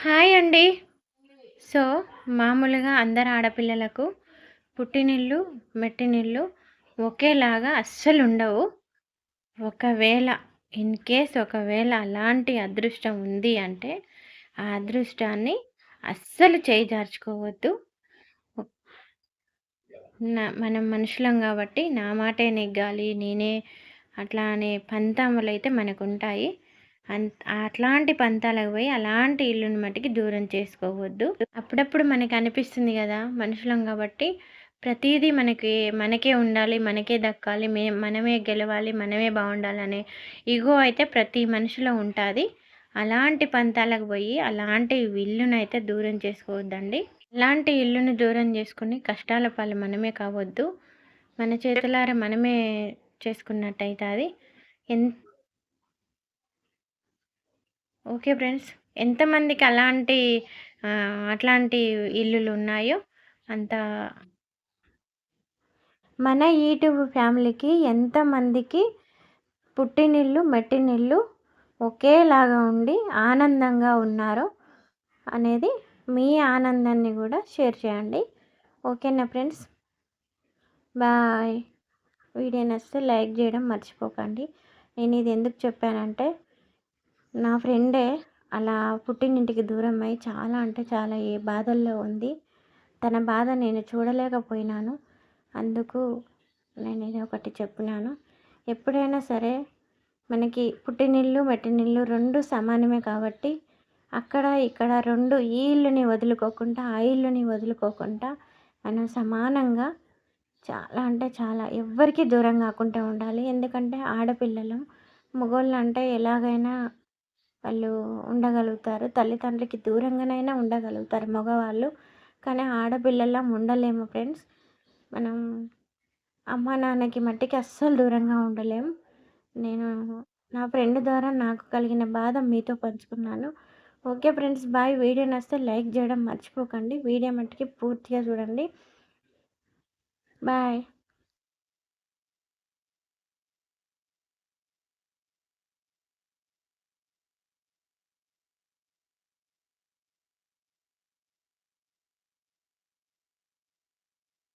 Hi అండి. So, మామూలుగా అందరు ఆడపిల్లలకు పుట్టినిల్లు, మెట్టినిల్లు ఒకేలాగా అస్సలుండవు. ఒకవేళ ఒకవేళ అలాంటి అదృష్టం ఉంది అంటే, ఆ అదృష్టాన్ని అస్సలు చేజార్చుకోవద్దు. ఒక్ మనం మనుషులం గాబట్టి నా మాటే నెగ్గాలి, నేనే అట్లా అనే పంతాములైతే మనకుంటాయి. అట్లాంటి పంతాలకు పోయి అలాంటి ఇల్లుని మటికి దూరం చేసుకోవద్దు. అప్పుడప్పుడు మనకనిపిస్తుంది గదా! మనుషులం గాబట్టి ప్రతీదీ మనకే ఉండాలి, మనకే దక్కాలి, మనమే గెలవాలి, మనమే బావుండాలనే ఇగో అయితే ప్రతి మనిషిలో ఉంటాది. అలాంటి పంతాలకు పోయి అలాంటి ఇల్లునైతే దూరం చేసుకోవద్దండి. అలాంటి ఇల్లుని దూరం చేసుకొని కష్టాల పాలు మనమే కావద్దు. మన చేతులారా మనమే చేసుకున్నట్టయితాది. ఎన్ ఓకే ఫ్రెండ్స్. ఎంతమందికి అట్లాంటి ఇల్లులున్నాయో అంత మన యూట్యూబ్ ఫ్యామిలీకి ఎంతమందికి పుట్టినిల్లు, మెట్టినిల్లు ఒకేలాగా ఉండి ఆనందంగా ఉన్నారో అనేది మీ ఆనందాన్ని గూడా షేర్ చేయండి. ఓకేనా ఫ్రెండ్స్? బాయ్. వీడియో నచ్చితే లైక్ చేయడం మర్చిపోకండి. నేను ఇది ఎందుకు చెప్పానంటే, నా ఫ్రెండే అలా పుట్టినింటికి దూరమై చాలా అంటే చాలా బాధల్లో ఉంది. తన బాధ నేను చూడలేకపోయినాను. అందుకు నేను ఇది ఒకటి చెప్పినాను. ఎప్పుడైనా సరే మనకి పుట్టినిల్లు, మెట్టినిల్లు 2 సమానమే కాబట్టి అక్కడ ఇక్కడ 2 ఈ ఇల్లుని వదులుకోకుండా, ఆ ఇల్లుని వదులుకోకుండా మనం సమానంగా చాలా అంటే చాలా ఎవ్వరికీ దూరం కాకుండా ఉండాలి. ఎందుకంటే ఆడపిల్లలు, మగోళ్ళంటే ఎలాగైనా వాళ్ళు ఉండగలుగుతారు. తల్లిదండ్రులకి దూరంగానైనా ఉండగలుగుతారు మగవాళ్ళు. కానీ ఆడపిల్లలం ఉండలేము ఫ్రెండ్స్. మనం అమ్మా, నాన్నకి మట్టికి అస్సలు దూరంగా ఉండలేం. నేను నా ఫ్రెండ్ ద్వారా నాకు కలిగిన బాధ మీతో పంచుకున్నాను. Okay friends, bye. వీడియో నచ్చితే లైక్ చేయడం మర్చిపోకండి. వీడియో మట్టికి పూర్తిగా చూడండి. బాయ్.